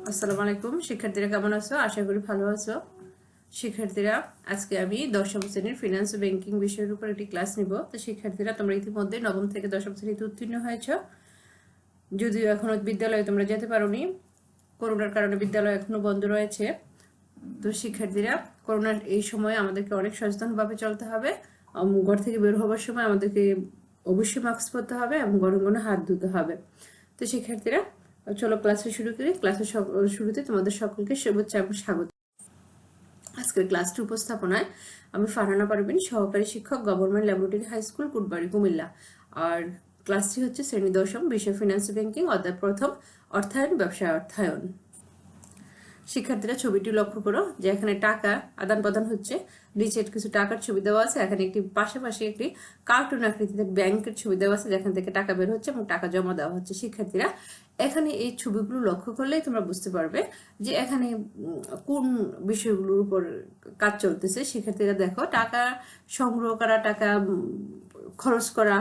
আসসালামু আলাইকুম শিক্ষার্থীরা, কেমন আছো? আশা করি ভালো আছো। শিক্ষার্থীরা, আজকে আমি দশম শ্রেণীর ফিনান্স ও ব্যাংকিং বিষয়ের উপর একটি ক্লাস নিব। তো শিক্ষার্থীরা, তোমরা ইতিমধ্যে নবম থেকে দশম শ্রেণীতে উত্তীর্ণ হয়েছো, যদিও এখনো বিদ্যালয়ে তোমরা যেতে পারোনি। করোনার কারণে বিদ্যালয় এখনো বন্ধ রয়েছে। তো শিক্ষার্থীরা, করোনার এই সময় আমাদেরকে অনেক সচেতনভাবে চলতে হবে। ঘর থেকে বের হওয়ার সময় আমাদেরকে অবশ্যই মাস্ক পরতে হবে এবং গরম গরম হাত ধুতে হবে। তো শিক্ষার্থীরা, চলো ক্লাসে শুরু করি। ক্লাসের শুরুতে তোমাদের সকলকে শুভেচ্ছা এবং স্বাগত। আজকের ক্লাসটি উপস্থাপনায় আমি ফারহানা পারভিন, সহকারী শিক্ষক, government laboratory high school, Kutbari, Comilla. আর ক্লাসটি হচ্ছে শ্রেণী দশম, বিষয় ফিনান্স ব্যাংকিং, অধ্যায় প্রথম, অর্থায়ন, ব্যবসায় অর্থায়ন। শিক্ষার্থীরা, ছবিটি লক্ষ্য করো যে এখানে টাকা আদান প্রদান হচ্ছে। নিচে কিছু টাকার ছবি দেওয়া আছে, এখানে একটি পাশাপাশি একটি কার্টুন আকৃতিতে ব্যাংকের ছবি দেওয়া আছে, যেখান থেকে টাকা বের হচ্ছে এবং টাকা জমা দেওয়া হচ্ছে। শিক্ষার্থীরা, এখানে এই ছবিগুলো লক্ষ্য করলেই তোমরা বুঝতে পারবে যে এখানে কোন বিষয়গুলোর উপর কাজ চলতেছে। শিক্ষার্থীরা দেখো, টাকা সংগ্রহ করা, টাকা খরচ করা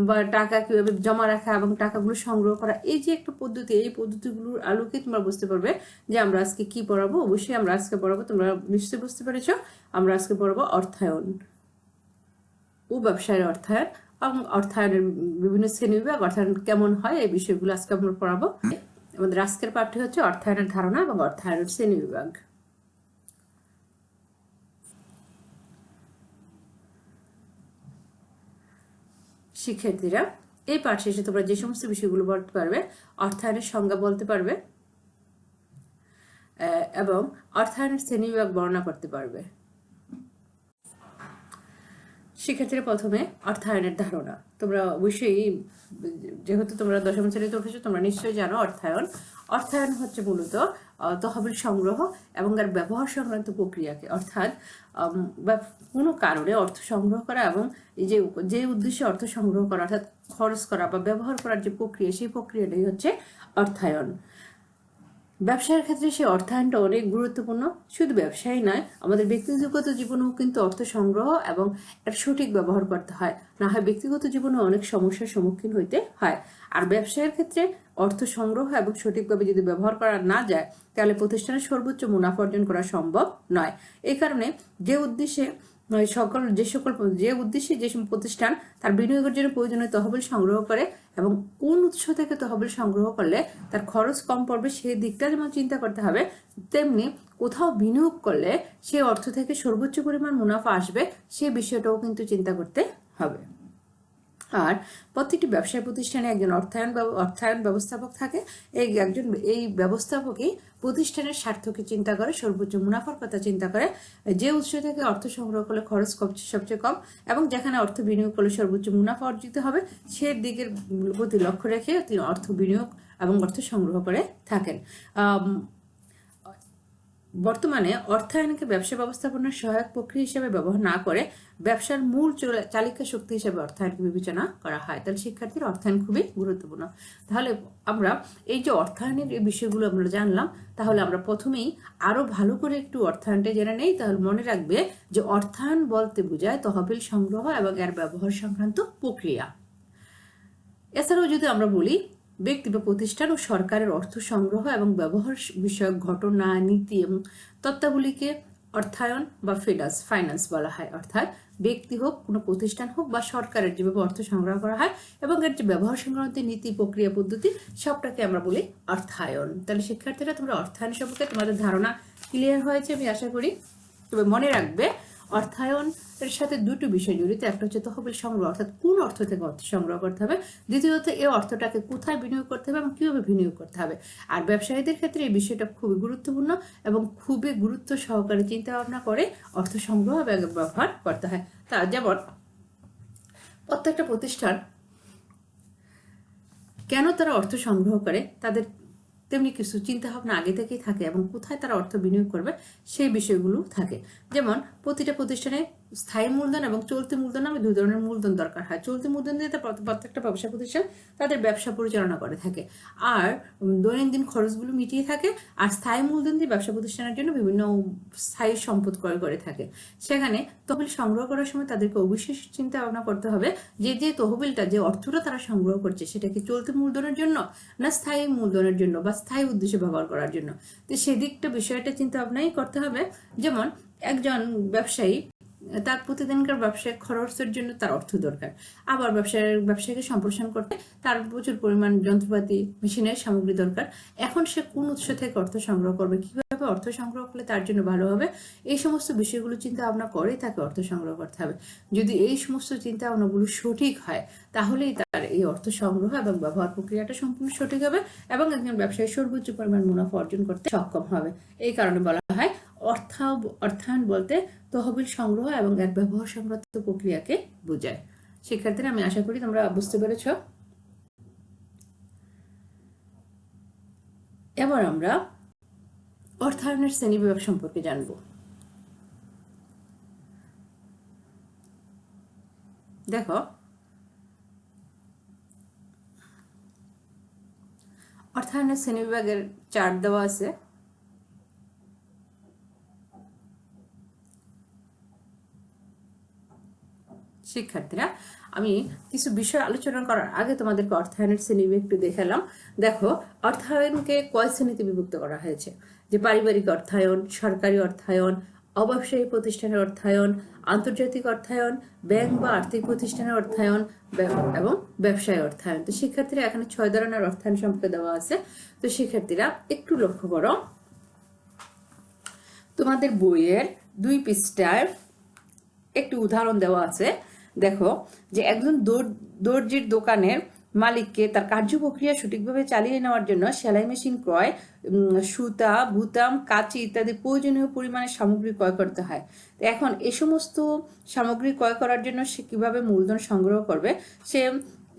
বা টাকা কিভাবে জমা রাখা এবং টাকাগুলো সংগ্রহ করা, এই যে একটা পদ্ধতি, এই পদ্ধতিগুলোর আলোকে তোমরা বুঝতে পারবে যে আমরা আজকে কি পড়াবো। অবশ্যই আমরা আজকে পড়াবো, তোমরা নিশ্চয়ই বুঝতে পেরেছ, আমরা আজকে পড়াবো অর্থায়ন ও ব্যবসায়ের অর্থায়ন এবং অর্থায়নের বিভিন্ন শ্রেণীবিভাগ, অর্থায়ন কেমন হয়, এই বিষয়গুলো আজকে আমরা পড়াবো। আমাদের আজকের পাঠ্য হচ্ছে অর্থায়নের ধারণা এবং অর্থায়নের শ্রেণীবিভাগ। শিক্ষার্থীরা, এই পাঠ শেষে তোমরা যে সমস্ত বিষয়গুলো বলতে পারবে, অর্থায়নের সংজ্ঞা বলতে পারবে এবং অর্থায়নের শ্রেণীবিভাগ বর্ণনা করতে পারবে। শিক্ষার্থীরা, প্রথমে অর্থায়নের ধারণা। তোমরা অবশ্যই, যেহেতু তোমরা দশম শ্রেণীতে উঠেছো, তোমরা নিশ্চয়ই জানো অর্থায়ন হচ্ছে মূলত তহবিল সংগ্রহ এবং এর ব্যবহার সংক্রান্ত প্রক্রিয়াকে, অর্থাৎ কোনো কারণে অর্থ সংগ্রহ করা এবং যে উদ্দেশ্যে অর্থ সংগ্রহ করা, অর্থাৎ খরচ করা বা ব্যবহার করার যে প্রক্রিয়া, সেই প্রক্রিয়াটাই হচ্ছে অর্থায়ন। ব্যবসার ক্ষেত্রে সেই অর্থায়নটা অনেক গুরুত্বপূর্ণ। শুধু ব্যবসায়ী নয়, আমাদের ব্যক্তিগত জীবনেও কিন্তু অর্থ সংগ্রহ এবং এর সঠিক ব্যবহার করতে হয়, না হয় ব্যক্তিগত জীবনে অনেক সমস্যার সম্মুখীন হইতে হয়। আর ব্যবসায়ের ক্ষেত্রে অর্থ সংগ্রহ এবং সঠিকভাবে যদি ব্যবহার করা না যায়, তাহলে প্রতিষ্ঠানের সর্বোচ্চ মুনাফা অর্জন করা সম্ভব নয়। এই কারণে যে উদ্দেশ্যে যে প্রতিষ্ঠান তার বিনিয়োগের জন্য প্রয়োজনীয় তহবিল সংগ্রহ করে এবং কোন উৎস থেকে তহবিল সংগ্রহ করলে তার খরচ কম পড়বে, সেই দিকটা যেমন চিন্তা করতে হবে, তেমনি কোথাও বিনিয়োগ করলে সেই অর্থ থেকে সর্বোচ্চ পরিমাণ মুনাফা আসবে, সেই বিষয়টাও কিন্তু চিন্তা করতে হবে। আর প্রত্যেকটি ব্যবসায় প্রতিষ্ঠানে একজন অর্থায়ন ব্যবস্থাপক থাকে। এই ব্যবস্থাপকই প্রতিষ্ঠানের স্বার্থকে চিন্তা করে, সর্বোচ্চ মুনাফার কথা চিন্তা করে, যে উৎস থেকে অর্থ সংগ্রহ করলে খরচ সবচেয়ে কম এবং যেখানে অর্থ বিনিয়োগ করলে সর্বোচ্চ মুনাফা অর্জিত হবে, সে দিকের প্রতি লক্ষ্য রেখে তিনি অর্থ বিনিয়োগ এবং অর্থ সংগ্রহ করে থাকেন। বর্তমানে অর্থায়নকে ব্যবসা ব্যবস্থাপনার সহায়ক প্রক্রিয়া হিসেবে ব্যবহার না করে ব্যবসার মূল চালিকা শক্তি হিসেবে অর্থায়নকে বিবেচনা করা হয়। তাহলে শিক্ষার্থীর অর্থায়ন খুবই গুরুত্বপূর্ণ। তাহলে আমরা এই যে অর্থায়নের এই বিষয়গুলো আমরা জানলাম, তাহলে আমরা প্রথমেই আরো ভালো করে একটু অর্থায়নটা জেনে নেই। তাহলে মনে রাখবে যে অর্থায়ন বলতে বোঝায় তহবিল সংগ্রহ এবং এর ব্যবহার সংক্রান্ত প্রক্রিয়া। এছাড়াও যদি আমরা বলি, ব্যক্তি বা প্রতিষ্ঠান ও সরকারের অর্থ সংগ্রহ এবং ব্যবহার বিষয়ক ঘটনা, নীতি এবং তত্ত্বাবলীকে অর্থায়ন বা ফাইন্যান্স বলা হয়। অর্থাৎ ব্যক্তি হোক, কোনো প্রতিষ্ঠান হোক বা সরকারের যেভাবে অর্থ সংগ্রহ করা হয় এবং এর যে ব্যবহার সংক্রান্ত নীতি, প্রক্রিয়া, পদ্ধতি, সবটাকে আমরা বলি অর্থায়ন। তাহলে শিক্ষার্থীরা, তোমরা অর্থায়ন সম্পর্কে তোমাদের ধারণা ক্লিয়ার হয়েছে আমি আশা করি। তবে মনে রাখবে, অর্থায়ন এর সাথে দুটো বিষয় জড়িত। একটা হচ্ছে তহবিল সংগ্রহ, অর্থাৎ কোন অর্থ থেকে অর্থ সংগ্রহ করতে হবে। দ্বিতীয়ত, এই অর্থটাকে কোথায় বিনিয়োগ করতে হবে এবং কিভাবে বিনিয়োগ করতে হবে। আর ব্যবসায়ীদের ক্ষেত্রে এই বিষয়টা খুবই গুরুত্বপূর্ণ এবং খুবই গুরুত্ব সহকারে চিন্তা ভাবনা করে অর্থ সংগ্রহ এবং ব্যবহার করতে হয়। তা যেমন প্রত্যেকটা প্রতিষ্ঠান কেন তারা অর্থ সংগ্রহ করে, তাদের তেমনি কিছু চিন্তা ভাবনা আগে থেকেই থাকে এবং কোথায় তারা অর্থ বিনিয়োগ করবে সেই বিষয়গুলো থাকে। যেমন প্রতিটা প্রতিষ্ঠানে স্থায়ী মূলধন এবং চলতি মূলধন নামে দুই ধরনের মূলধন দরকার হয়। চলতি মূলধন দিয়ে প্রত্যেকটা ব্যবসা প্রতিষ্ঠান তাদের ব্যবসা পরিচালনা করে থাকে আর দৈনন্দিন খরচগুলো মিটিয়ে থাকে। আর স্থায়ী মূলধন দিয়ে ব্যবসা প্রতিষ্ঠানের জন্য বিভিন্ন স্থায়ী সম্পদ ক্রয় করে থাকে। সেখানে তহবিল সংগ্রহ করার সময় তাদেরকে অবশ্যই চিন্তা ভাবনা করতে হবে যে যে তহবিলটা, যে অর্থটা তারা সংগ্রহ করছে সেটা কি চলতি মূলধনের জন্য না স্থায়ী মূলধনের জন্য বা স্থায়ী উদ্দেশ্যে ব্যবহার করার জন্য। তো সেদিকটা বিষয়টা চিন্তা ভাবনাই করতে হবে। যেমন একজন ব্যবসায়ী তার প্রতিদিনকার ব্যবসায়িক খরচের জন্য তার অর্থ দরকার, আবার ব্যবসাকে সম্প্রসারণ করতে তার প্রচুর পরিমাণ যন্ত্রপাতি মেশিনের সামগ্রী দরকার। এখন সে কোন উৎস থেকে অর্থ সংগ্রহ করবে, কিভাবে অর্থ সংগ্রহ করলে তার জন্য ভালো হবে, এই সমস্ত বিষয়গুলো চিন্তা ভাবনা করে তাকে অর্থ সংগ্রহ করতে হবে। যদি এই সমস্ত চিন্তা ভাবনাগুলো সঠিক হয় তাহলেই তার এই অর্থ সংগ্রহ এবং ব্যবহার প্রক্রিয়াটা সম্পূর্ণ সঠিক হবে এবং একজন ব্যবসায়ী সর্বোচ্চ পরিমাণ মুনাফা অর্জন করতে সক্ষম হবে। এই কারণে বলা হয় অর্থায়ন বলতে তহবিল সংগ্রহ এবং এর ব্যবহার সংক্রান্ত প্রক্রিয়াকে বোঝায়। শিক্ষার্থীরা, আমি আশা করি তোমরা বুঝতে পেরেছ। এবার আমরা অর্থায়নের শ্রেণীবিভাগ সম্পর্কে জানব। দেখো, অর্থায়নের শ্রেণীবিভাগের চার্ট দেওয়া আছে। শিক্ষার্থীরা, আমি কিছু বিষয় আলোচনা করার আগে তোমাদেরকে অর্থায়নের শ্রেণীবিভাগ একটু দেখালাম। দেখো, অর্থায়নকে কয় শ্রেণীতে বিভক্ত করা হয়েছে, যে পারিবারিক অর্থায়ন, সরকারি অর্থায়ন, অব্যবসায়ী প্রতিষ্ঠানের অর্থায়ন, আন্তর্জাতিক অর্থায়ন, ব্যাংক বা আর্থিক প্রতিষ্ঠানের অর্থায়ন এবং ব্যবসায় অর্থায়ন। তো শিক্ষার্থীরা, এখানে 6 ধরনের অর্থায়ন সম্পর্কে দেওয়া আছে। তো শিক্ষার্থীরা একটু লক্ষ্য করো, তোমাদের বইয়ের 2 পৃষ্ঠায় একটি উদাহরণ দেওয়া আছে। দেখো, যে একজন দর্জির দোকানের মালিককে তার কার্যপ্রক্রিয়া সঠিকভাবে চালিয়ে নেওয়ার জন্য সেলাই মেশিন ক্রয়, সুতা, বুতাম, কাঁচি ইত্যাদি প্রয়োজনীয় পরিমাণে সামগ্রী ক্রয় করতে হয়। এখন এই সমস্ত সামগ্রী ক্রয় করার জন্য সে কিভাবে মূলধন সংগ্রহ করবে, সে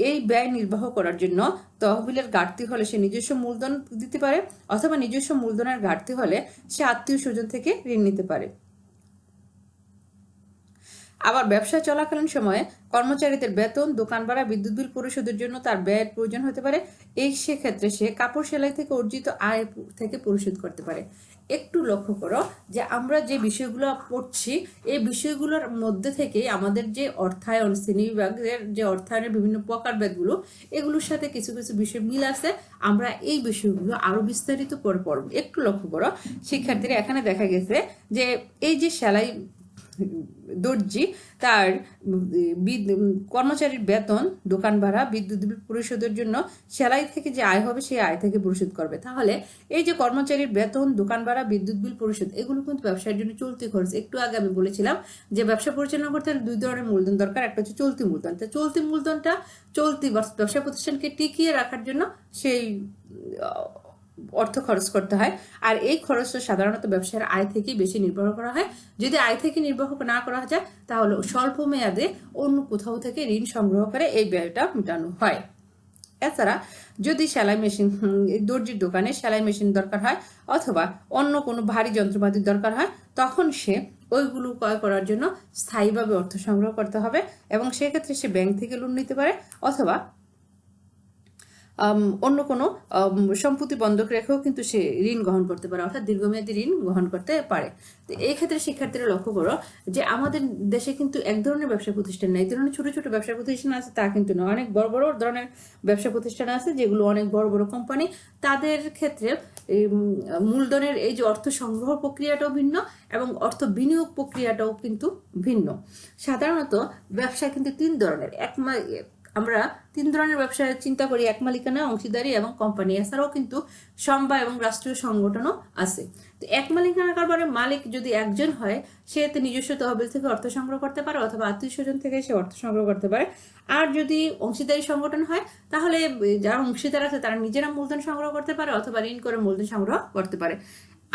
এই ব্যয় নির্বাহ করার জন্য তহবিলের ঘাটতি হলে সে নিজস্ব মূলধন দিতে পারে, অথবা নিজস্ব মূলধনের ঘাটতি হলে সে আত্মীয় স্বজন থেকে ঋণ নিতে পারে। আবার ব্যবসা চলাকালীন সময়ে কর্মচারীদের বেতন, দোকান ভাড়া, বিদ্যুৎ বিল পরিশোধের জন্য তার ব্যয়ের প্রয়োজন হতে পারে। এই সেক্ষেত্রে সে কাপড় সেলাই থেকে অর্জিত আয় থেকে পরিশোধ করতে পারে। একটু লক্ষ্য করো যে আমরা যে বিষয়গুলো পড়ছি, এই বিষয়গুলোর মধ্যে থেকে আমাদের যে অর্থায়ন শ্রেণীবিভাগের যে অর্থায়নের বিভিন্ন প্রকারভেদগুলো, এগুলোর সাথে কিছু কিছু বিষয় মিল আছে। আমরা এই বিষয়গুলো আরো বিস্তারিত করে পড়ব। একটু লক্ষ্য করো শিক্ষার্থীরা, এখানে দেখা গেছে যে এই যে সেলাই দর্জি, তার কর্মচারীর বেতন, দোকান ভাড়া, বিদ্যুৎ বিল পরিশোধের জন্য সেলাই থেকে যে আয় হবে সেই আয় থেকে পরিশোধ করবে। তাহলে এই যে কর্মচারীর বেতন, দোকান ভাড়া, বিদ্যুৎ বিল পরিশোধ, এগুলো কিন্তু ব্যবসার জন্য চলতি খরচ। একটু আগে আমি বলেছিলাম যে ব্যবসা পরিচালনা করতে হলে 2 ধরনের মূলধন দরকার, একটা হচ্ছে চলতি মূলধন। তো চলতি মূলধনটা চলতি ব্যবসা প্রতিষ্ঠানকে টিকিয়ে রাখার জন্য সেই অর্থ খরচ করতে হয়। আর এই খরচটা সাধারণত ব্যবসায়ের আয় থেকেই বেশি নির্ভর করা হয়। যদি আয় থেকে নির্বাহ না করা যায় তাহলে স্বল্প মেয়াদে অন্য কোথাও থেকে ঋণ সংগ্রহ করে এই ব্যয়টা মেটানো হয়। এছাড়া যদি সেলাই মেশিন, দর্জির দোকানে সেলাই মেশিন দরকার হয় অথবা অন্য কোনো ভারী যন্ত্রপাতির দরকার হয়, তখন সে ওইগুলো ক্রয় করার জন্য স্থায়ীভাবে অর্থ সংগ্রহ করতে হবে এবং সেক্ষেত্রে সে ব্যাংক থেকে লোন নিতে পারে অথবা অন্য কোনো সম্পত্তি বন্ধক রেখেও কিন্তু সে ঋণ গ্রহণ করতে পারে, অর্থাৎ দীর্ঘমেয়াদী ঋণ গ্রহণ করতে পারে। তো এই ক্ষেত্রে শিক্ষার্থীরা লক্ষ্য করো যে আমাদের দেশে কিন্তু এক ধরনের ব্যবসা প্রতিষ্ঠান নেই। এই ধরনের ছোট ছোট ব্যবসা প্রতিষ্ঠান আছে তা কিন্তু নয়, অনেক বড় বড় ধরনের ব্যবসা প্রতিষ্ঠান আছে যেগুলো অনেক বড় বড় কোম্পানি। তাদের ক্ষেত্রে মূলধনের এই যে অর্থ সংগ্রহ প্রক্রিয়াটাও ভিন্ন এবং অর্থ বিনিয়োগ প্রক্রিয়াটাও কিন্তু ভিন্ন। সাধারণত ব্যবসা কিন্তু 3 ধরনের। আমরা 3 ধরনের ব্যবসায় চিন্তা করি, এক মালিকানা, অংশীদারি এবং কোম্পানি। এছাড়াও কিন্তু সমবায় এবং রাষ্ট্রীয় সংগঠনও আছে। তো এক মালিকানা কারবারের মালিক যদি একজন হয়, সে নিজস্ব তহবিল থেকে অর্থ সংগ্রহ করতে পারে অথবা আত্মীয় স্বজন থেকে সে অর্থ সংগ্রহ করতে পারে। আর যদি অংশীদারি সংগঠন হয় তাহলে যারা অংশীদার আছে তারা নিজেরা মূলধন সংগ্রহ করতে পারে অথবা ঋণ করে মূলধন সংগ্রহ করতে পারে।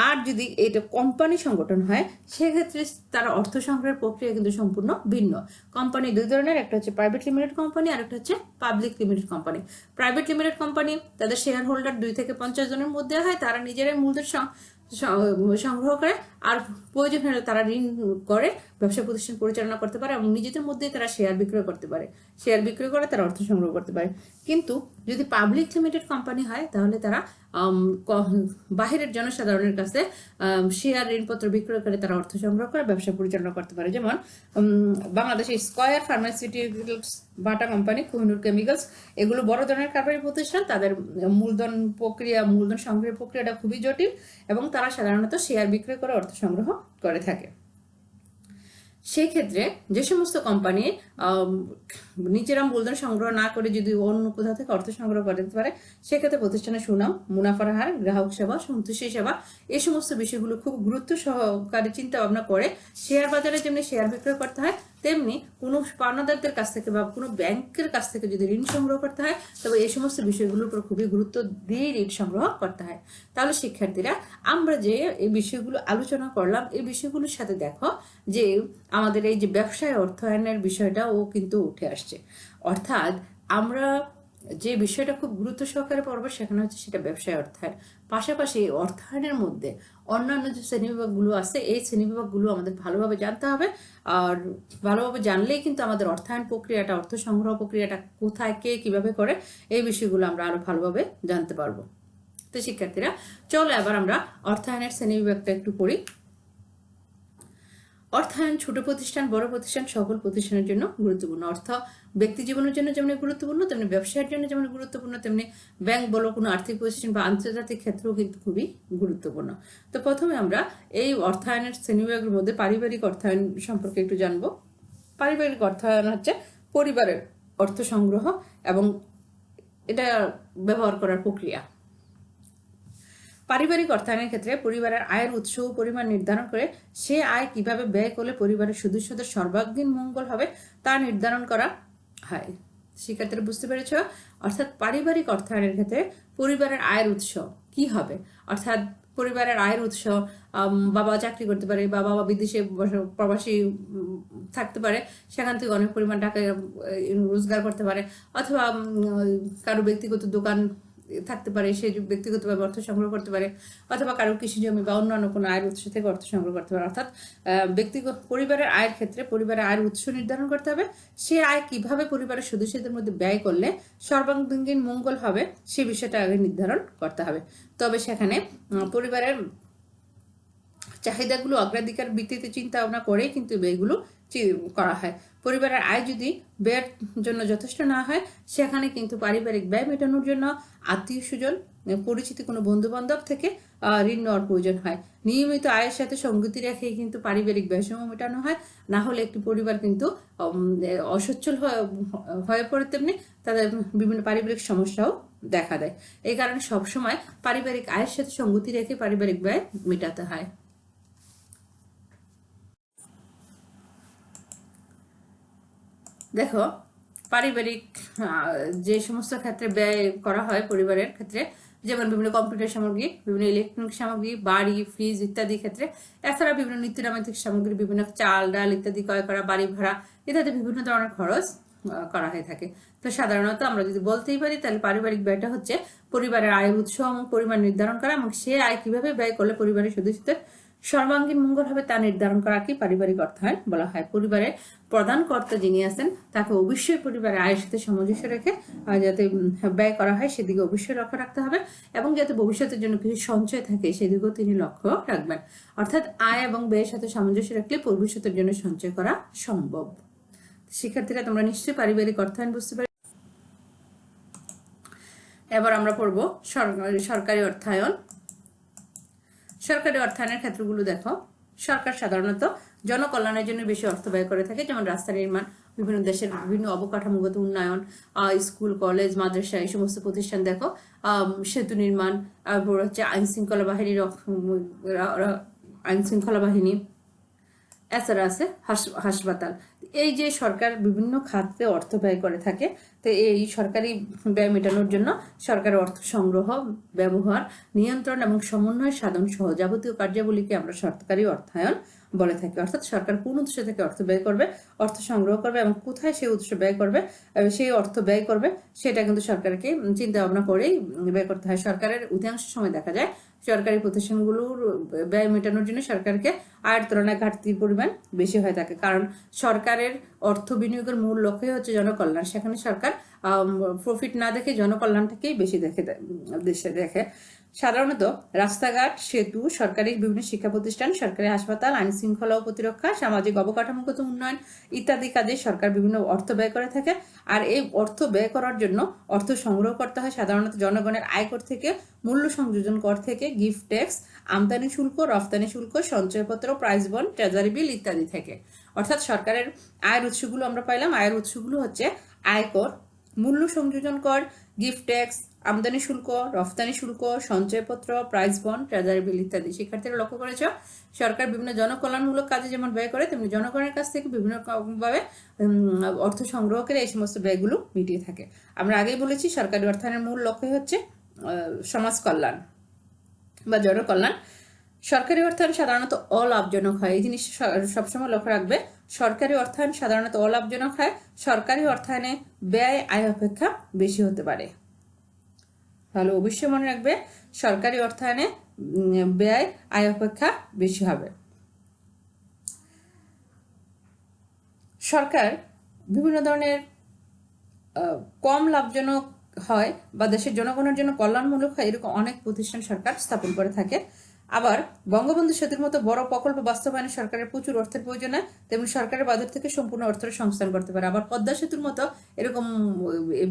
আর যদি এটা কোম্পানি সংগঠন হয় সেক্ষেত্রে তারা অর্থ সংগ্রহের প্রক্রিয়া কিন্তু সম্পূর্ণ ভিন্ন। কোম্পানি 2 ধরনের, একটা হচ্ছে প্রাইভেট লিমিটেড কোম্পানি আর একটা হচ্ছে public limited company. Private limited company তাদের শেয়ার হোল্ডার 2 থেকে 50 জনের মধ্যে হয়, তারা নিজেরাই মূলধন সংগ্রহ করে, আর প্রয়োজন হলে তারা ঋণ করে ব্যবসা প্রতিষ্ঠান পরিচালনা করতে পারে এবং নিজেদের মধ্যে তারা শেয়ার বিক্রয় করতে পারে, শেয়ার বিক্রয় করে তারা অর্থ সংগ্রহ করতে পারে। কিন্তু যদি পাবলিক লিমিটেড কোম্পানি হয় তাহলে তারা বাহিরের জনসাধারণের কাছে শেয়ার ঋণপত্র বিক্রয় করে তারা অর্থ সংগ্রহ করে ব্যবসা পরিচালনা করতে পারে। যেমন বাংলাদেশে square pharmaceuticals, Bata company, Kohinoor chemicals, এগুলো বড় ধরনের কারবারি প্রতিষ্ঠান। তাদের মূলধন সংগ্রহের প্রক্রিয়াটা খুবই জটিল এবং তারা সাধারণত শেয়ার বিক্রয় করে অর্থ সংগ্রহ করে থাকে। সেই ক্ষেত্রে যে সমস্ত কোম্পানি নিজেরা মূলধন সংগ্রহ না করে যদি অন্য কোথাও থেকে অর্থ সংগ্রহ করতে পারে, সেক্ষেত্রে প্রতিষ্ঠানের সুনাম, মুনাফার হার, গ্রাহক সেবা, সন্তুষ্টি সেবা, এই সমস্ত বিষয়গুলো খুব গুরুত্ব সহকারে চিন্তা ভাবনা করে শেয়ার বাজারে যেমনি শেয়ার বিক্রয় করতে হয়, তেমনি কোনো পাওনাদারদের কাছ থেকে বা কোনো ব্যাংকের কাছ থেকে যদি ঋণ সংগ্রহ করতে হয়, তবে এই সমস্ত বিষয়গুলোর উপর খুবই গুরুত্ব দিয়ে ঋণ সংগ্রহ করতে হয়। তাহলে শিক্ষার্থীরা, আমরা যে এই বিষয়গুলো আলোচনা করলাম, এই বিষয়গুলোর সাথে দেখো যে আমাদের এই যে ব্যবসায় অর্থায়নের বিষয়টাও কিন্তু উঠে আসছে। অর্থাৎ আমরা যে বিষয়টা খুব গুরুত্ব সহকারে পড়বো সেখানে হচ্ছে সেটা ব্যবসায় অর্থায়ন। পাশাপাশি অর্থায়নের মধ্যে অন্যান্য যে শ্রেণীবিভাগগুলো আছে, এই শ্রেণীবিভাগগুলো আমাদের ভালোভাবে জানতে হবে। আর ভালোভাবে জানলেই কিন্তু আমাদের অর্থায়ন প্রক্রিয়াটা, অর্থ সংগ্রহ প্রক্রিয়াটা কোথায় কে কিভাবে করে, এই বিষয়গুলো আমরা আরো ভালোভাবে জানতে পারবো। তো শিক্ষার্থীরা, চলো এবার আমরা অর্থায়নের শ্রেণীবিভাগটা একটু পড়ি। অর্থায়ন ছোট প্রতিষ্ঠান, বড় প্রতিষ্ঠান, সকল প্রতিষ্ঠানের জন্য গুরুত্বপূর্ণ। অর্থ ব্যক্তি জীবনের জন্য যেমন গুরুত্বপূর্ণ, তেমনি ব্যবসায়ের জন্য যেমন গুরুত্বপূর্ণ, তেমনি ব্যাংক বলো, কোনো আর্থিক প্রতিষ্ঠান বা আন্তর্জাতিক ক্ষেত্রেও কিন্তু খুবই গুরুত্বপূর্ণ। তো প্রথমে আমরা এই অর্থায়নের শ্রেণীবিভাগের মধ্যে পারিবারিক অর্থায়ন সম্পর্কে একটু জানবো। পারিবারিক অর্থায়ন হচ্ছে পরিবারের অর্থ সংগ্রহ এবং এটা ব্যবহার করার প্রক্রিয়া। পারিবারিক অর্থায়নের ক্ষেত্রে পরিবারের আয়ের উৎস ও পরিমাণ নির্ধারণ করে সে আয় কিভাবে ব্যয় করলে পরিবারের সদস্যদের সর্বাঙ্গীন মঙ্গল হবে তা নির্ধারণ করা হয়। শিক্ষার্থীরা বুঝতে পেরেছ? অর্থাৎ পারিবারিক অর্থায়নের ক্ষেত্রে পরিবারের আয়ের উৎস কি হবে, অর্থাৎ পরিবারের আয়ের উৎস, বাবা চাকরি করতে পারে বা বাবা বিদেশে প্রবাসী থাকতে পারে, সেখান থেকে অনেক পরিমাণ টাকা রোজগার করতে পারে, অথবা কারো ব্যক্তিগত দোকান থাকতে পারে, সে ব্যক্তিগতভাবে অর্থ সংগ্রহ করতে পারে, অথবা কারো কৃষি জমি বা অন্যান্য কোনো আয়ের উৎস থেকে অর্থ সংগ্রহ করতে পারে। অর্থাৎ ব্যক্তিগত পরিবারের আয়ের ক্ষেত্রে পরিবারের আয়ের উৎস নির্ধারণ করতে হবে। সে আয় কিভাবে পরিবারের সদস্যদের মধ্যে ব্যয় করলে সর্বাঙ্গীন মঙ্গল হবে, সে বিষয়টা আগে নির্ধারণ করতে হবে। তবে সেখানে পরিবারের চাহিদাগুলো অগ্রাধিকার ভিত্তিতে চিন্তা ভাবনা করে কিন্তু ব্যয়গুলো করা হয়। পরিবারের আয় যদি ব্যয়ের জন্য যথেষ্ট না হয়, সেখানে কিন্তু পারিবারিক ব্যয় মেটানোর জন্য আত্মীয় স্বজন, পরিচিত কোনো বন্ধু বান্ধব থেকে ঋণ নেওয়ার প্রয়োজন হয়। নিয়মিত আয়ের সাথে সঙ্গতি রেখে কিন্তু পারিবারিক ব্যয়সমূহ মেটানো হয়, না হলে একটি পরিবার কিন্তু অসচ্ছল হয়ে পড়ে, তেমনি তাদের বিভিন্ন পারিবারিক সমস্যাও দেখা দেয়। এই কারণে সবসময় পারিবারিক আয়ের সাথে সঙ্গতি রেখে পারিবারিক ব্যয় মেটাতে হয়। দেখো, পারিবারিক যে সমস্ত ক্ষেত্রে ব্যয় করা হয় পরিবারের ক্ষেত্রে, যেমন বিভিন্ন কম্পিউটার সামগ্রী, বিভিন্ন ইলেকট্রনিক সামগ্রী, বাড়ি, ফ্রিজ ইত্যাদি ক্ষেত্রে, এছাড়া বিভিন্ন নিত্যনৈমিত্তিক সামগ্রী, বিভিন্ন চাল ডাল ইত্যাদি ক্রয় করা, বাড়ি ভাড়া ইত্যাদি বিভিন্ন ধরনের খরচ করা হয়ে থাকে। তো সাধারণত আমরা যদি বলতেই পারি, তাহলে পারিবারিক ব্যয়টা হচ্ছে পরিবারের আয়ের উৎস এবং পরিমাণ নির্ধারণ করা এবং সে আয় কিভাবে ব্যয় করলে পরিবারের সদস্যদের সর্বাঙ্গীন মঙ্গল হবে তা নির্ধারণ করাকে পারিবারিক অর্থায়ন বলা হয়। পরিবারের প্রধান কর্তা যিনি আছেন তাকে অবশ্যই পরিবারের আয়ের সাথে সামঞ্জস্য রেখে যাতে ব্যয় করা হয় সেদিকে অবশ্যই লক্ষ্য রাখতে হবে এবং যাতে ভবিষ্যতের জন্য কিছু সঞ্চয় থাকে সেদিকেও তিনি লক্ষ্য রাখবেন। অর্থাৎ আয় এবং ব্যয়ের সাথে সামঞ্জস্য রাখলে ভবিষ্যতের জন্য সঞ্চয় করা সম্ভব। শিক্ষার্থীরা, তোমরা নিশ্চয়ই পারিবারিক অর্থায়ন বুঝতে পারবে। এবার আমরা পড়বো সরকারি অর্থায়ন। সরকারি অর্থায়নের ক্ষেত্রগুলো দেখো। সরকার সাধারণত জনকল্যাণের জন্য বেশি অর্থ ব্যয় করে থাকে, যেমন রাস্তা নির্মাণ, বিভিন্ন দেশের বিভিন্ন অবকাঠামোগত উন্নয়ন, স্কুল, কলেজ, মাদ্রাসা, এই সমস্ত প্রতিষ্ঠান দেখো, সেতু নির্মাণ, তারপর হচ্ছে আইন শৃঙ্খলা বাহিনী, এছাড়া আছে হাসপাতাল। এই যে সরকার বিভিন্ন খাতে অর্থ ব্যয় করে থাকে, তো এই সরকারি ব্যয় মেটানোর জন্য সরকারের অর্থ সংগ্রহ, ব্যবহার, নিয়ন্ত্রণ এবং সমন্বয় সাধন সহ যাবতীয় কার্যাবলীকে আমরা সরকারি অর্থায়ন বলে থাকি। অর্থাৎ সরকার কোন উৎস থেকে অর্থ ব্যয় করবে, অর্থ সংগ্রহ করবে এবং কোথায় সেই উৎস ব্যয় করবে, সেই অর্থ ব্যয় করবে, সেটা কিন্তু সরকারকে চিন্তা ভাবনা করেই ব্যয় করতে হয়। সরকারের অধিকাংশ সময় দেখা যায় সরকারি প্রতিষ্ঠানগুলোর ব্যয় মেটানোর জন্য সরকারকে আয়ের তুলনায় ঘাটতির পরিমাণ বেশি হয়ে থাকে। কারণ সরকারের অর্থ বিনিয়োগের মূল লক্ষ্যই হচ্ছে জনকল্যাণ। সেখানে সরকার প্রফিট না দেখে জনকল্যাণটাকেই বেশি দেশে দেখে। সাধারণত রাস্তাঘাট, সেতু, সরকারি বিভিন্ন শিক্ষা প্রতিষ্ঠান, সরকারি হাসপাতাল, আইন শৃঙ্খলা ও প্রতিরক্ষা, সামাজিক অবকাঠামোগত উন্নয়ন ইত্যাদি কাজে সরকার বিভিন্ন অর্থ ব্যয় করে থাকে। আর এই অর্থ ব্যয় করার জন্য অর্থ সংগ্রহ করতে হয় সাধারণত জনগণের আয়কর থেকে, মূল্য সংযোজন কর থেকে, গিফট ট্যাক্স, আমদানি শুল্ক, রফতানি শুল্ক, সঞ্চয়পত্র, প্রাইজ বন্ড, ট্রেজারি বিল ইত্যাদি থেকে। অর্থাৎ সরকারের আয়ের উৎসগুলো আমরা পাইলাম। আয়ের উৎসগুলো হচ্ছে আয়কর, মূল্য সংযোজন কর, গিফট ট্যাক্স, আমদানি শুল্ক, রফতানি শুল্ক, সঞ্চয়পত্র, প্রাইজ বন্ড, ট্রেজারি বিল ইত্যাদি। শিক্ষার্থীরা লক্ষ্য করেছ সরকার বিভিন্ন জনকল্যাণমূলক কাজে যেমন ব্যয় করে, তেমনি জনগণের কাছ থেকে বিভিন্ন ভাবে অর্থ সংগ্রহ করে এই সমস্ত ব্যয়গুলো মিটিয়ে থাকে। আমরা আগেই বলেছি সরকারি অর্থায়নের মূল লক্ষ্য হচ্ছে সমাজ কল্যাণ বা জনকল্যাণ। সরকারি অর্থায়ন সাধারণত অলাভজনক হয়, এই জিনিস সবসময় লক্ষ্য রাখবে। সরকারি অর্থায়ন সাধারণত অলাভজনক হয়। সরকারি অর্থায়নে ব্যয় আয় অপেক্ষা বেশি হতে পারে। তাহলে অবশ্যই মনে রাখবে সরকারি অর্থায়নে ব্যয় আয় অপেক্ষা বেশি হবে। সরকার বিভিন্ন ধরনের কম লাভজনক হয় বা দেশের জনগণের জন্য কল্যাণমূলক হয় এরকম অনেক প্রতিষ্ঠান সরকার স্থাপন করে থাকে। আবার বঙ্গবন্ধু সেতুর মতো বড় প্রকল্প বাস্তবায়নে সরকারের প্রচুর অর্থের প্রয়োজন হয়, তেমনি সরকারের বাজেট থেকে সম্পূর্ণ অর্থের সংস্থান করতে পারে। আবার পদ্মা সেতুর মতো এরকম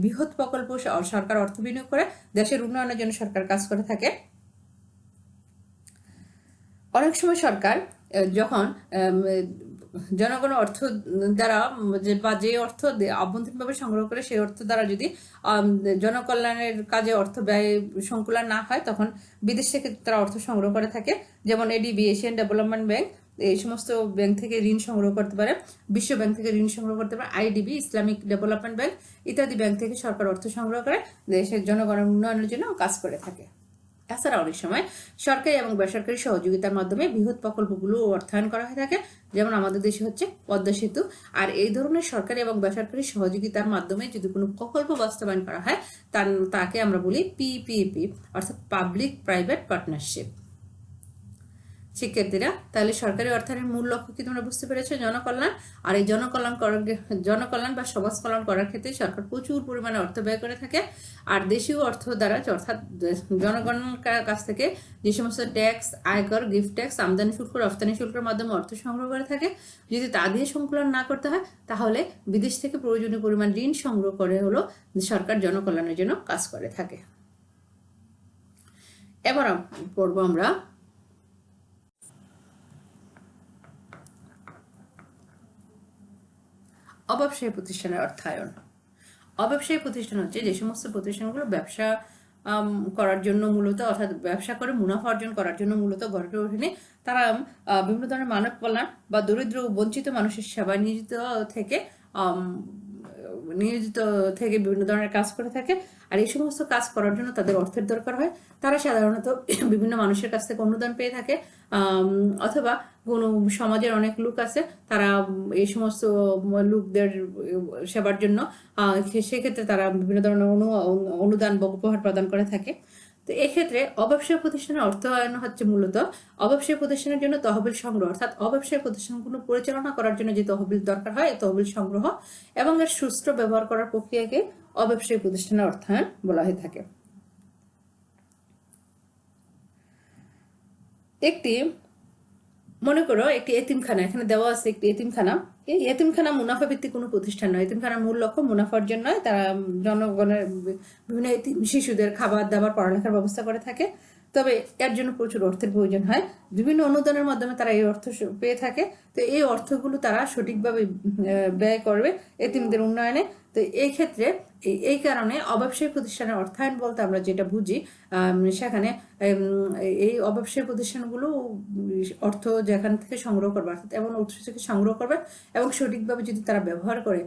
বৃহৎ প্রকল্প সরকার অর্থ বিনিয়োগ করে দেশের উন্নয়নের জন্য সরকার কাজ করে থাকে। অনেক সময় সরকার যখন জনগণ অর্থ দ্বারা বা যে অর্থ অভ্যন্তরীণভাবে সংগ্রহ করে সেই অর্থ দ্বারা যদি জনকল্যাণের কাজে অর্থ ব্যয় সংকুলন না হয়, তখন বিদেশ থেকে তারা অর্থ সংগ্রহ করে থাকে। যেমন এডিবি, এশিয়ান ডেভেলপমেন্ট ব্যাংক, এই সমস্ত ব্যাংক থেকে ঋণ সংগ্রহ করতে পারে। বিশ্ব ব্যাংক থেকে ঋণ সংগ্রহ করতে পারে। আইডিবি, ইসলামিক ডেভেলপমেন্ট ব্যাংক ইত্যাদি ব্যাংক থেকে সরকার অর্থ সংগ্রহ করে দেশের জনগণের উন্নয়নের জন্য কাজ করে থাকে। এছাড়া অনেক সময় সরকারি এবং বেসরকারি সহযোগিতার মাধ্যমে বৃহৎ প্রকল্পগুলো অর্থায়ন করা হয়ে থাকে, যেমন আমাদের দেশে হচ্ছে পদ্মা সেতু। আর এই ধরনের সরকারি এবং বেসরকারি সহযোগিতার মাধ্যমে যদি কোনো প্রকল্প বাস্তবায়ন করা হয় তাকে আমরা বলি পিপিপি, অর্থাৎ পাবলিক প্রাইভেট পার্টনারশিপ। শিক্ষার্থীরা তাহলে সরকারি অর্থায়নের মূল লক্ষ্য কি তোমরা বুঝতে পেরেছো? জনকল্যাণ। আর এই জনকল্যাণ বা সমাজ কল্যাণ করার ক্ষেত্রে সরকার প্রচুর পরিমাণে অর্থ ব্যয় করে থাকে। আর দেশীয় অর্থ দ্বারা, অর্থাৎ জনগণের কাছ থেকে যে সমস্ত ট্যাক্স, আয়কর, গিফট ট্যাক্স, আমদানি শুল্ক, রফতানি শুল্কের মাধ্যমে অর্থ সংগ্রহ করে থাকে, যদি তা দিয়ে সংকলন না করতে হয় তাহলে বিদেশ থেকে প্রয়োজনীয় পরিমাণ ঋণ সংগ্রহ করে হলো সরকার জনকল্যাণের জন্য কাজ করে থাকে। এবার পড়বো আমরা অব্যবসায়ী প্রতিষ্ঠানের অর্থায়ন। অব্যবসায়ী প্রতিষ্ঠান হচ্ছে যে সমস্ত প্রতিষ্ঠানগুলো ব্যবসা করার জন্য মূলত, অর্থাৎ ব্যবসা করে মুনাফা অর্জন করার জন্য মূলত গড়ে ওঠেনি। তারা বিভিন্ন ধরনের মানব কল্যাণ বা দরিদ্র ও বঞ্চিত মানুষের সেবায় নিয়োজিত থেকে বিভিন্ন ধরনের কাজ করে থাকে। আর এই সমস্ত কাজ করার জন্য তাদের অর্থের দরকার হয়। তারা সাধারণত বিভিন্ন মানুষের কাছ থেকে অনুদান পেয়ে থাকে, অথবা কোনো সমাজের অনেক লোক আছে, তারা এই সমস্ত লোকদের সেবার জন্য সেক্ষেত্রে তারা বিভিন্ন ধরনের অনুদান বা উপহার প্রদান করে থাকে। তো এক্ষেত্রে অব্যবসায়ী প্রতিষ্ঠানের অর্থায়ন হচ্ছে মূলত অব্যবসায়ী প্রতিষ্ঠানের জন্য তহবিল সংগ্রহ, অর্থাৎ অব্যবসায়ী প্রতিষ্ঠানগুলো পরিচালনা করার জন্য যে তহবিল দরকার হয়, তহবিল সংগ্রহ এবং এর সুষ্ঠু ব্যবহার করার প্রক্রিয়াকে অব্যবসায়ী প্রতিষ্ঠানের অর্থায়ন বলা হয়ে থাকে। মনে করো একটি এতিমখানা, এখানে দেওয়া আছে একটি এতিমখানা। এই এতিমখানা মুনাফা ভিত্তিক কোনো প্রতিষ্ঠান নয়। এতিমখানার মূল লক্ষ্য মুনাফা অর্জন নয়। তারা জনগণের বিভিন্ন শিশুদের খাবার দাবার, পড়ালেখার ব্যবস্থা করে থাকে। তবে এর জন্য প্রচুর অর্থের প্রয়োজন হয়। বিভিন্ন অনুদানের মাধ্যমে তারা এই অর্থ পেয়ে থাকে। তো এই অর্থগুলো তারা সঠিকভাবে ব্যয় করবে এতিমদের উন্নয়নে। তো এই ক্ষেত্রে এই কারণে অব্যবসায়ী প্রতিষ্ঠানের অর্থায়ন বলতে আমরা যেটা বুঝি, সেখানে এই অব্যবসায়ী প্রতিষ্ঠানগুলো অর্থ যেখান থেকে সংগ্রহ করবে, অর্থাৎ এমন উৎস থেকে সংগ্রহ করবে এবং সঠিকভাবে যদি তারা ব্যবহার করে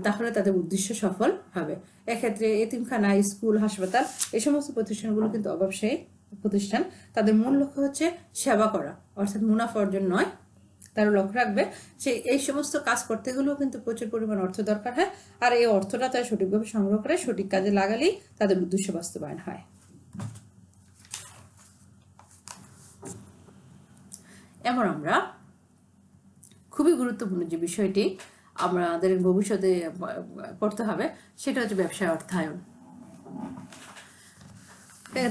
তাহলে তাদের উদ্দেশ্য সফল হবে। এক্ষেত্রে এতিমখানা, স্কুল, হাসপাতাল এই সমস্ত প্রতিষ্ঠানগুলো কিন্তু অব্যবসায়ী প্রতিষ্ঠান। তাদের মূল লক্ষ্য হচ্ছে সেবা করা, অর্থাৎ মুনাফা অর্জন নয়। তারা লক্ষ্য রাখবে যে এই সমস্ত কাজ করতে গেলেও কিন্তু প্রচুর পরিমাণ অর্থ দরকার হয়, আর এই অর্থটা তারা সঠিকভাবে সংগ্রহ করে সঠিক কাজে লাগালেই তাদের উদ্দেশ্য বাস্তবায়ন হয়। এবার আমরা খুবই গুরুত্বপূর্ণ যে বিষয়টি আমাদের ভবিষ্যতে পড়তে হবে সেটা হচ্ছে ব্যবসায় অর্থায়ন।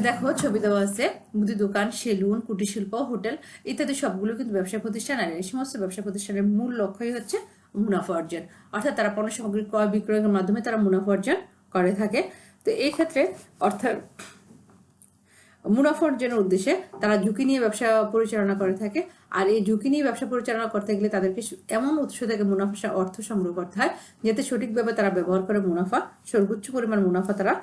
দেখো ছবি দেওয়া আছে, মুদি দোকান, সেলুন, কুটির শিল্প, হোটেল ইত্যাদি সবগুলো কিন্তু ব্যবসা প্রতিষ্ঠান, আর এই সমস্ত ব্যবসা প্রতিষ্ঠানের মূল লক্ষ্যই হচ্ছে মুনাফা অর্জন, অর্থাৎ তারা পণ্য সামগ্রী ক্রয় বিক্রয়ের মাধ্যমে তারা মুনাফা অর্জন করে থাকে। তো এই ক্ষেত্রে অর্থাৎ মুনাফা অর্জনের উদ্দেশ্যে তারা ঝুঁকি নিয়ে ব্যবসা পরিচালনা করে থাকে, আর এই ঝুঁকি নিয়ে ব্যবসা পরিচালনা করতে গেলে তাদেরকে এমন উৎস থেকে মুনাফা অর্থ সংগ্রহ করতে হয় যাতে সঠিকভাবে তারা ব্যবহার করে মুনাফা সর্বোচ্চ পরিমাণ মুনাফা তারা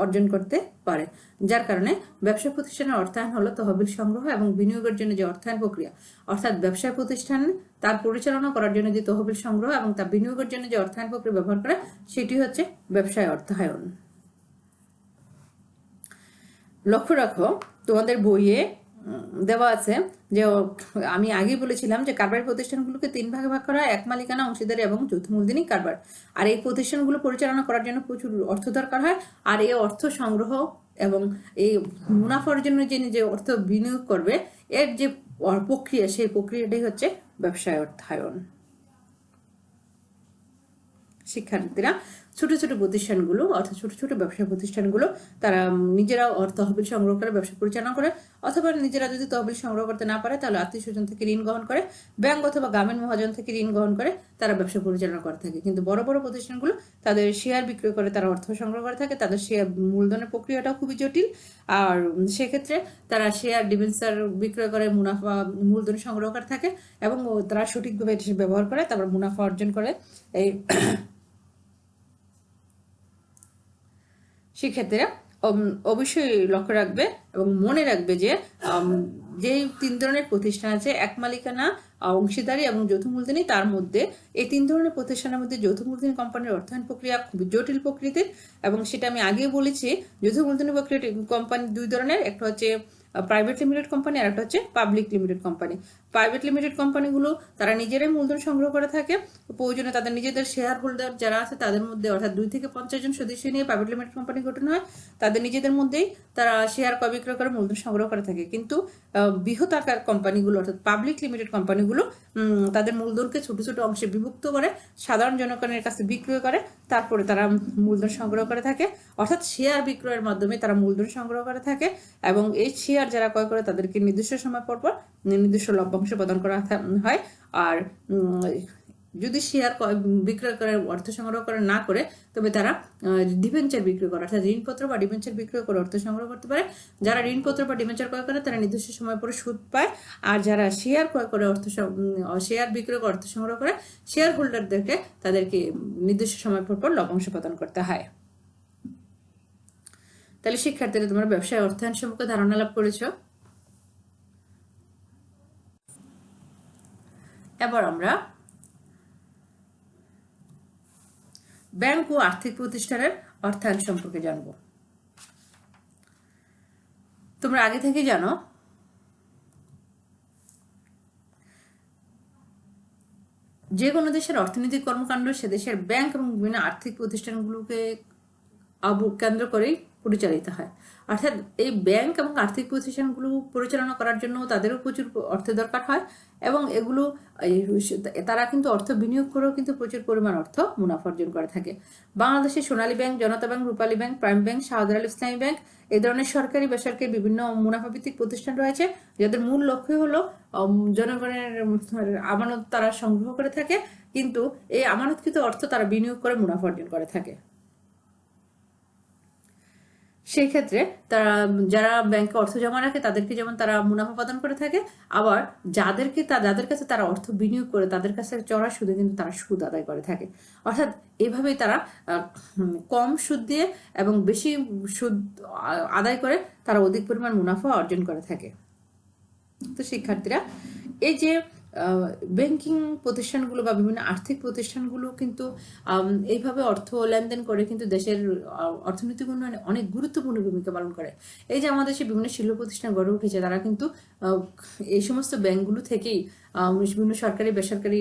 অর্জন করতে পারে। যার কারণে ব্যবসা প্রতিষ্ঠানের অর্থায়ন হলো তহবিল সংগ্রহ এবং বিনিয়োগের জন্য যে অর্থায়ন প্রক্রিয়া, অর্থাৎ ব্যবসা প্রতিষ্ঠান তার পরিচালনা করার জন্য যে তহবিল সংগ্রহ এবং তার বিনিয়োগের জন্য যে অর্থায়ন প্রক্রিয়া ব্যবহার করে সেটি হচ্ছে ব্যবসায় অর্থায়ন। লক্ষ্য রাখো তোমাদের বইয়ে দেওয়া আছে যে আমি আগেই বলেছিলাম যে কারবারি প্রতিষ্ঠানগুলোকে 3 ভাগে ভাগ করা হয়, এক মালিকানা, অংশীদারি এবং যৌথ মূলধনী কারবার। আর এই প্রতিষ্ঠানগুলো পরিচালনা করার জন্য প্রচুর অর্থ দরকার হয়, আর এই অর্থ সংগ্রহ এবং এই মুনাফা অর্জনের জন্য যে অর্থ বিনিয়োগ করবে এর যে প্রক্রিয়া, সেই প্রক্রিয়াটাই হচ্ছে ব্যবসায় অর্থায়ন। শিক্ষার্থীরা ছোট ছোট প্রতিষ্ঠানগুলো অর্থাৎ ছোট ছোট ব্যবসা প্রতিষ্ঠানগুলো তারা নিজেরা তহবিল সংগ্রহ করে ব্যবসা পরিচালনা করে, অথবা নিজেরা যদি তহবিল সংগ্রহ করতে না পারে তাহলে আত্মীয় স্বজন থেকে ঋণ গ্রহণ করে, ব্যাংক অথবা গ্রামীণ মহাজন থেকে ঋণ গ্রহণ করে তারা ব্যবসা পরিচালনা করে থাকে। কিন্তু বড় বড় প্রতিষ্ঠানগুলো তাদের শেয়ার বিক্রয় করে তারা অর্থ সংগ্রহ করে থাকে, তাদের শেয়ার মূলধনের প্রক্রিয়াটাও খুবই জটিল, আর সেক্ষেত্রে তারা শেয়ার ডিবেঞ্চার বিক্রয় করে মুনাফা মূলধন সংগ্রহ করে থাকে এবং তারা সঠিকভাবে এটি ব্যবহার করে তারপর মুনাফা অর্জন করে। এই শিক্ষার্থীরা অবশ্যই লক্ষ্য রাখবে এবং মনে রাখবে যে যেই 3 ধরনের প্রতিষ্ঠান আছে, এক মালিকানা, অংশীদারি এবং যৌথ মূলধনী, তার মধ্যে এই 3 ধরনের প্রতিষ্ঠানের মধ্যে যৌথ মূলধনী কোম্পানির অর্থায়ন প্রক্রিয়া খুবই জটিল প্রকৃতির, এবং সেটা আমি আগেই বলেছি। যৌথ মূলধনী প্রক্রিয়া কোম্পানি 2 ধরনের, একটা হচ্ছে প্রাইভেট লিমিটেড কোম্পানি আর একটা হচ্ছে public limited company. Private limited কোম্পানিগুলো তারা নিজেরাই মূলধন সংগ্রহ করে থাকে, প্রয়োজনে তাদের নিজেদের শেয়ার হোল্ডার যারা আছে তাদের মধ্যে অর্থাৎ 2 থেকে 50 জন সদস্য নিয়ে প্রাইভেট লিমিটেড কোম্পানি গঠন হয়, তাদের নিজেদের মধ্যেই তারা শেয়ার ক্রয় বিক্রয় করে মূলধন সংগ্রহ করে থাকে। কিন্তু বৃহৎ আকার কোম্পানিগুলো অর্থাৎ পাবলিক লিমিটেড কোম্পানিগুলো তাদের মূলধনকে ছোট ছোট অংশে বিভক্ত করে সাধারণ জনগণের কাছে বিক্রয় করে তারপরে তারা মূলধন সংগ্রহ করে থাকে, অর্থাৎ শেয়ার বিক্রয়ের মাধ্যমে তারা মূলধন সংগ্রহ করে থাকে, এবং এই শেয়ার যারা ক্রয় করে তাদেরকে নির্দিষ্ট সময় পর পর নির্দিষ্ট লভ্যাংশ প্রদান করা হয়। আর যদি শেয়ার বিক্রয় করে অর্থ সংগ্রহ করে না করে তবে তারা ডিবেঞ্চার বিক্রয় করে অর্থাৎ ঋণপত্র বা ডিবেঞ্চার বিক্রয় করে অর্থ সংগ্রহ করতে পারে। যারা ঋণপত্র বা ডিবেঞ্চার ক্রয় করে তারা নির্দিষ্ট সময় পরে সুদ পায়, আর যারা শেয়ার ক্রয় করে শেয়ার বিক্রয় করে অর্থ সংগ্রহ করে শেয়ার হোল্ডারদেরকে তাদেরকে নির্দিষ্ট সময় পর পর লভ্যাংশ প্রদান করতে হয়। তাহলে শিক্ষার্থীরা তোমরা ব্যবসায় অর্থায়ন সম্পর্কে ধারণা লাভ করেছো। এবার আমরা ব্যাংক ও আর্থিক প্রতিষ্ঠানের অর্থায়ন সম্পর্কে জানব। তোমরা আগে থেকে জানো যে কোনো দেশের অর্থনৈতিক কর্মকাণ্ড সে দেশের ব্যাংক এবং বিভিন্ন আর্থিক প্রতিষ্ঠানগুলোকে কেন্দ্র করেই পরিচালিত হয়। অর্থাৎ এই ব্যাংক এবং আর্থিক প্রতিষ্ঠানগুলো পরিচালনা করার জন্য তাদেরও প্রচুর অর্থ দরকার হয়, এবং এগুলো তারা কিন্তু অর্থ বিনিয়োগ করেও কিন্তু প্রচুর পরিমাণ অর্থ মুনাফা অর্জন করে থাকে। বাংলাদেশের সোনালী ব্যাংক, জনতা ব্যাংক, রূপালী ব্যাংক, প্রাইম ব্যাংক, শাহজালাল ইসলামী ব্যাংক এই ধরনের সরকারি বেসরকারি বিভিন্ন মুনাফাভিত্তিক প্রতিষ্ঠান রয়েছে, যাদের মূল লক্ষ্য হলো জনগণের আমানত তারা সংগ্রহ করে থাকে, কিন্তু এই আমানতকৃত অর্থ তারা বিনিয়োগ করে মুনাফা অর্জন করে থাকে। সেই ক্ষেত্রে তারা যারা ব্যাংকে অর্থ জমা রাখে তাদেরকে যেমন তারা মুনাফা প্রদান করে থাকে, আবার যাদের কাছে তারা অর্থ বিনিয়োগ করে তাদের কাছে চড়া সুদে কিন্তু তারা সুদ আদায় করে থাকে। অর্থাৎ এভাবেই তারা কম সুদ দিয়ে এবং বেশি সুদ আদায় করে তারা অধিক পরিমাণ মুনাফা অর্জন করে থাকে। তো শিক্ষার্থীরা এই যে ব্যাংকিং প্রতিষ্ঠানগুলো বা বিভিন্ন আর্থিক প্রতিষ্ঠানগুলো কিন্তু এইভাবে অর্থ লেনদেন করে কিন্তু দেশের অর্থনৈতিক উন্নয়নে অনেক গুরুত্বপূর্ণ ভূমিকা পালন করে। এই যে আমাদের দেশে বিভিন্ন শিল্প প্রতিষ্ঠান গড়ে উঠেছে তারা কিন্তু এই সমস্ত ব্যাংকগুলো থেকেই বিভিন্ন সরকারি বেসরকারি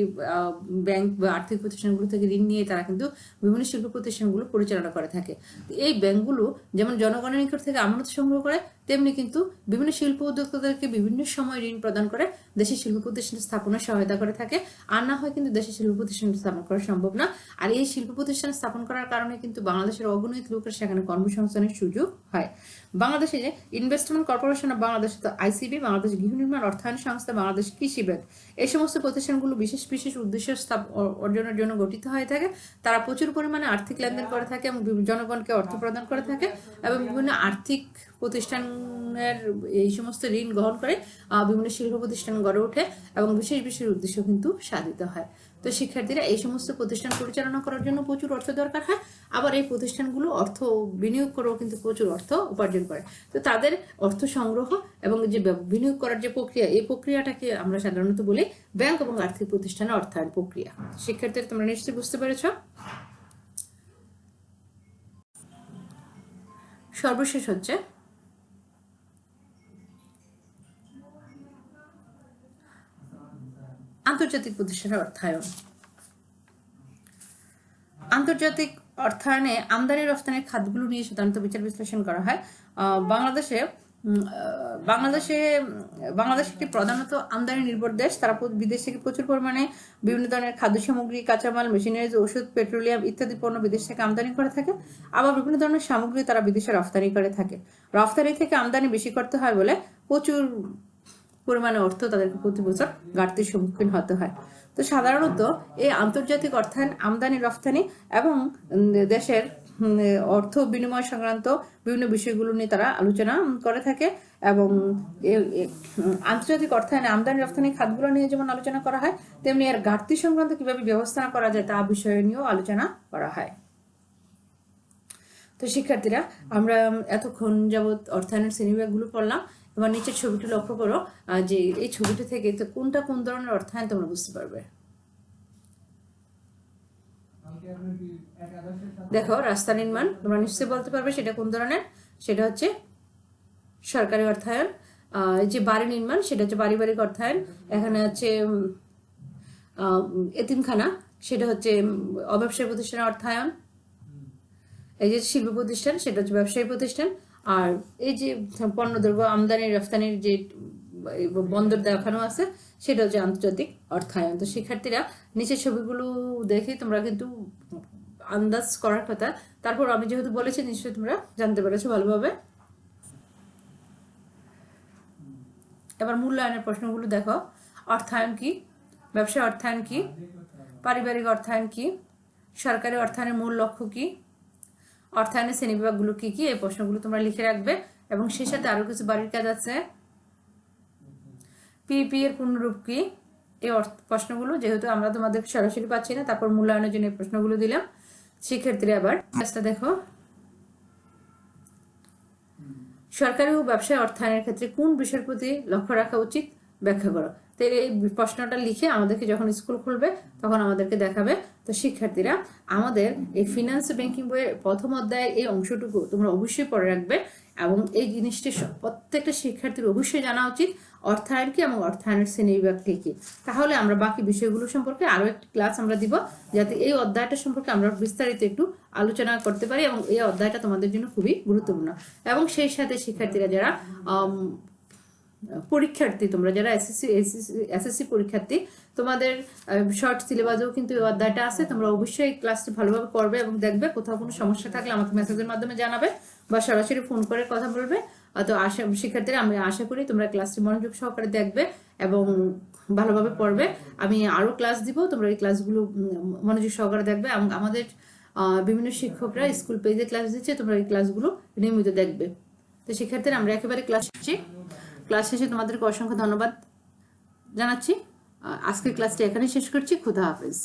ব্যাংক বা আর্থিক প্রতিষ্ঠানগুলো থেকে ঋণ নিয়ে তারা কিন্তু বিভিন্ন শিল্প প্রতিষ্ঠানগুলো পরিচালনা করে থাকে। এই ব্যাংকগুলো যেমন জনগণের নিকট থেকে আমানত সংগ্রহ করে, তেমনি কিন্তু বিভিন্ন শিল্প উদ্যোক্তাদেরকে বিভিন্ন সময় ঋণ প্রদান করে দেশের শিল্প প্রতিষ্ঠান স্থাপনে সহায়তা করে থাকে। আর না হয় কিন্তু দেশের শিল্প প্রতিষ্ঠান স্থাপন করা সম্ভব না। আর এই শিল্প প্রতিষ্ঠান স্থাপন করার কারণে কিন্তু বাংলাদেশের অগণিত লোকের সেখানে কর্মসংস্থানের সুযোগ হয়। বাংলাদেশে যে ইনভেস্টমেন্ট কর্পোরেশন অফ বাংলাদেশ, তো আইসিবি, বাংলাদেশ গৃহ নির্মাণ অর্থায়ন সংস্থা, বাংলাদেশ কৃষি ব্যাংক, এই সমস্ত প্রতিষ্ঠানগুলো বিশেষ বিশেষ উদ্দেশ্য অর্জনের জন্য গঠিত হয়ে থাকে। তারা প্রচুর পরিমাণে আর্থিক লেনদেন করে থাকে এবং জনগণকে অর্থ প্রদান করে থাকে এবং বিভিন্ন আর্থিক প্রতিষ্ঠানের এই সমস্ত ঋণ গ্রহণ করে বিভিন্ন শিল্প প্রতিষ্ঠান গড়ে ওঠে এবং বিশেষ বিশেষ উদ্দেশ্য কিন্তু সাধিত হয়। তো শিক্ষার্থীরা এই সমস্ত প্রতিষ্ঠান পরিচালনা করার জন্য প্রচুর অর্থ দরকার হয়। আবার এই প্রতিষ্ঠানগুলো অর্থ বিনিয়োগ করেও কিন্তু প্রচুর অর্থ উপার্জন করে। তো তাদের অর্থ সংগ্রহ এবং যে বিনিয়োগ করার যে প্রক্রিয়া, এই প্রক্রিয়াটাকে আমরা সাধারণত বলি ব্যাংক এবং আর্থিক প্রতিষ্ঠানের অর্থায়ন প্রক্রিয়া। শিক্ষার্থীরা তোমরা নিশ্চয়ই বুঝতে পেরেছ। সর্বশেষ হচ্ছে আন্তর্জাতিক প্রতিষ্ঠানের অর্থায়ন। আন্তর্জাতিক অর্থায়নে আমদানি রপ্তানির খাতগুলো নিয়ে সাধারণত বিচার বিশ্লেষণ করা হয়। বাংলাদেশ একটি প্রধানত আমদানি নির্ভর দেশ। তারা বিদেশ থেকে প্রচুর পরিমাণে বিভিন্ন ধরনের খাদ্য সামগ্রী, কাঁচামাল, মেশিনারিজ, ওষুধ, পেট্রোলিয়াম ইত্যাদি পণ্য বিদেশ থেকে আমদানি করে থাকে। আবার বিভিন্ন ধরনের সামগ্রী তারা বিদেশে রফতানি করে থাকে। রফতানি থেকে আমদানি বেশি করতে হয় বলে প্রচুর পরিমাণে অর্থ তাদেরকে প্রতি বছর ঘাটতির সম্মুখীন হতে হয়। তো সাধারণত এই আন্তর্জাতিক অর্থায়ন আমদানি রফতানি এবং দেশের অর্থ বিনিময় সংক্রান্ত বিভিন্ন বিষয়গুলো নিয়ে তারা আলোচনা করে থাকে এবং আন্তর্জাতিক অর্থায়নে আমদানি রপ্তানি খাতগুলো নিয়ে যেমন আলোচনা করা হয়, তেমনি এর ঘাটতি সংক্রান্ত কিভাবে ব্যবস্থাপনা করা যায় তা বিষয় নিয়েও আলোচনা করা হয়। তো শিক্ষার্থীরা, আমরা এতক্ষণ যাবৎ অর্থায়নের শ্রেণীবিভাগগুলো পড়লাম। এবার নিচের ছবিটি লক্ষ্য করো যে এই ছবিটি থেকে তো কোনটা কোন ধরনের অর্থায়ন তোমরা বুঝতে পারবে। দেখো, রাস্তা নির্মাণ তোমরা নিশ্চয়ই বলতে পারবে সেটা কোন ধরনের। সেটা হচ্ছে সরকারি অর্থায়ন। যে বাড়ি নির্মাণ সেটা হচ্ছে পারিবারিক অর্থায়ন। এখানে হচ্ছে এতিমখানা, সেটা হচ্ছে অব্যবসায়ী প্রতিষ্ঠানের অর্থায়ন। এই যে শিল্প প্রতিষ্ঠান, সেটা হচ্ছে ব্যবসায়ী প্রতিষ্ঠান। আর এই যে পণ্যদ্রব্য আমদানি রফতানির যে বন্দর দেখানো আছে, সেটা হচ্ছে আন্তর্জাতিক অর্থায়ন। তো শিক্ষার্থীরা, নিচের ছবিগুলো দেখে তোমরা কিন্তু আন্দাজ করার কথা। তারপর আমি যেহেতু বলেছি, নিশ্চয়ই তোমরা জানতে পেরেছো ভালোভাবে। এবার মূল্যায়নের প্রশ্নগুলো দেখো। অর্থায়ন কি? ব্যবসায় অর্থায়ন কি? পারিবারিক অর্থায়ন কি? সরকারি অর্থায়নের মূল লক্ষ্য কি? অর্থায়নের শ্রেণীবিভাগগুলো কি কি? এই প্রশ্নগুলো তোমরা লিখে রাখবে। এবং সেই সাথে আরো কিছু বাড়ির কাজ আছে। পিপি এর পূর্ণরূপ কি? এই প্রশ্নগুলো যেহেতু আমরা তোমাদের সরাসরি পাচ্ছি না, তারপর মূল্যায়নের জন্য এই প্রশ্নগুলো দিলাম। শিক্ষার্থীরা, আবার কাজটা দেখো। সরকারি ও ব্যবসায় অর্থায়নের ক্ষেত্রে কোন বিষয়ের প্রতি লক্ষ্য রাখা উচিত ব্যাখ্যা করো। তো এই প্রশ্নটা লিখে আমাদেরকে যখন স্কুল খুলবে তখন আমাদেরকে দেখাবে। তো শিক্ষার্থীরা, আমাদের এই ফিনান্স ব্যাংকিং বইয়ের প্রথম অধ্যায়ের এই অংশটুকু তোমরা অবশ্যই পড়ে রাখবে এবং এই জিনিসটি প্রত্যেকটা শিক্ষার্থীর অবশ্যই জানা উচিত, অর্থায়ন কি এবং অর্থায়নের শ্রেণীবিভাগ কি কি। তাহলে আমরা বাকি বিষয়গুলো সম্পর্কে আরো একটি ক্লাস আমরা দিব, যাতে এই অধ্যায়টা সম্পর্কে আমরা বিস্তারিত একটু আলোচনা করতে পারি এবং এই অধ্যায়টা তোমাদের জন্য খুবই গুরুত্বপূর্ণ। এবং সেই সাথে শিক্ষার্থীরা যারা পরীক্ষার্থী, তোমরা যারা এসএসসি পরীক্ষার্থী, তোমাদের শর্ট সিলেবাসেও কিন্তু এই অধ্যায়টা আছে। তোমরা অবশ্যই ক্লাসটি ভালোভাবে করবে এবং দেখবে। কোথাও কোনো সমস্যা থাকলে আমাকে মেসেজের মাধ্যমে জানাবে বা সরাসরি ফোন করে কথা বলবে। তো শিক্ষার্থীরা, আমি আশা করি তোমরা ক্লাসটি মনোযোগ সহকারে দেখবে এবং ভালোভাবে পড়বে। আমি আরো ক্লাস দিব, তোমরা এই ক্লাসগুলো মনোযোগ সহকারে দেখবে এবং আমাদের বিভিন্ন শিক্ষকরা স্কুল পেজে ক্লাস দিচ্ছে, তোমরা এই ক্লাসগুলো নিয়মিত দেখবে। তো শিক্ষার্থীরা, আমরা একেবারে ক্লাস শেষে তোমাদেরকে অসংখ্য ধন্যবাদ জানাচ্ছি। আজকের ক্লাসটি এখানেই শেষ করছি। খুদা হাফেজ।